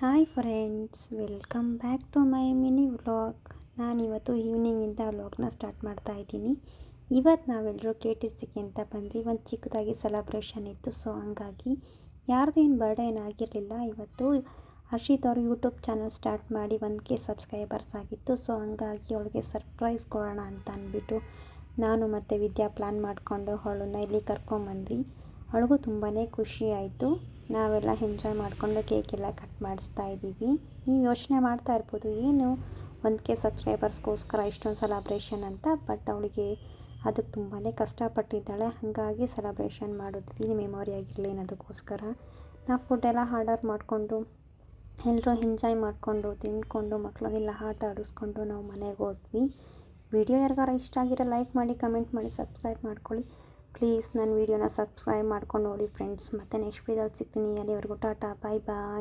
Hi friends, welcome back to my mini vlog. ನಾನಿವತ್ತು ಈವ್ನಿಂಗಿಂದ ವ್ಲಾಗ್ನ ಸ್ಟಾರ್ಟ್ ಮಾಡ್ತಾ ಇದ್ದೀನಿ. ಇವತ್ತು ನಾವೆಲ್ಲರೂ KTCಗೆ ಅಂತ ಬಂದ್ವಿ. ಒಂದು ಚಿಕ್ಕದಾಗಿ ಸೆಲೆಬ್ರೇಷನ್ ಇತ್ತು. ಸೊ ಹಂಗಾಗಿ ಯಾರ್ದು ಏನು ಬರ್ಡೇ ಏನಾಗಿರಲಿಲ್ಲ. ಇವತ್ತು ಹರ್ಷಿತ್ ಅವರು ಯೂಟ್ಯೂಬ್ ಚಾನಲ್ ಸ್ಟಾರ್ಟ್ ಮಾಡಿ 1K ಸಬ್ಸ್ಕ್ರೈಬರ್ಸ್ ಆಗಿತ್ತು. ಸೊ ಹಂಗಾಗಿ ಅವಳಿಗೆ ಸರ್ಪ್ರೈಸ್ ಕೊಡೋಣ ಅಂತ ಅಂದ್ಬಿಟ್ಟು ನಾನು ಮತ್ತು ವಿದ್ಯಾ ಪ್ಲ್ಯಾನ್ ಮಾಡಿಕೊಂಡು ಅವಳನ್ನ ಇಲ್ಲಿ ಕರ್ಕೊಂಬಂದ್ವಿ. ಅವಳಿಗೂ ತುಂಬಾ ಖುಷಿ ಆಯಿತು. ನಾವೆಲ್ಲ ಎಂಜಾಯ್ ಮಾಡಿಕೊಂಡು ಕೇಕೆಲ್ಲ ಕಟ್ ಮಾಡಿಸ್ತಾ ಇದ್ದೀವಿ. ನೀವು ಯೋಚನೆ ಮಾಡ್ತಾ ಇರ್ಬೋದು, ಏನು 1K ಸಬ್ಸ್ಕ್ರೈಬರ್ಸ್ಗೋಸ್ಕರ ಇಷ್ಟೊಂದು ಸೆಲೆಬ್ರೇಷನ್ ಅಂತ. ಬಟ್ ಅವಳಿಗೆ ಅದಕ್ಕೆ ತುಂಬಾ ಕಷ್ಟಪಟ್ಟಿದ್ದಾಳೆ. ಹಾಗಾಗಿ ಸೆಲೆಬ್ರೇಷನ್ ಮಾಡಿದ್ವಿ, ಮೆಮೊರಿ ಆಗಿರಲಿ ಅನ್ನೋದಕ್ಕೋಸ್ಕರ. ನಾವು ಫುಡ್ಡೆಲ್ಲ ಆರ್ಡರ್ ಮಾಡಿಕೊಂಡು ಎಲ್ಲರೂ ಎಂಜಾಯ್ ಮಾಡಿಕೊಂಡು ತಿಂದ್ಕೊಂಡು ಮಕ್ಕಳನ್ನೆಲ್ಲ ಆಟ ಆಡಿಸ್ಕೊಂಡು ನಾವು ಮನೆಗೆ ಹೊರಟ್ವಿ. ವಿಡಿಯೋ ಯಾರಿಗಾರ ಇಷ್ಟ ಆಗಿರೋ ಲೈಕ್ ಮಾಡಿ, ಕಮೆಂಟ್ ಮಾಡಿ, ಸಬ್ಸ್ಕ್ರೈಬ್ ಮಾಡ್ಕೊಳ್ಳಿ ಪ್ಲೀಸ್. ನನ್ನ ವೀಡಿಯೋನ ಸಬ್ಸ್ಕ್ರೈಬ್ ಮಾಡ್ಕೊಂಡು ನೋಡಿ ಫ್ರೆಂಡ್ಸ್. ಮತ್ತು ನೆಕ್ಸ್ಟ್ ವೀಡಿಯೋದಲ್ಲಿ ಸಿಗ್ತೀನಿ. ಅಲ್ಲಿವರೆಗೂ ಟಾಟಾ, ಬಾಯ್ ಬಾಯ್.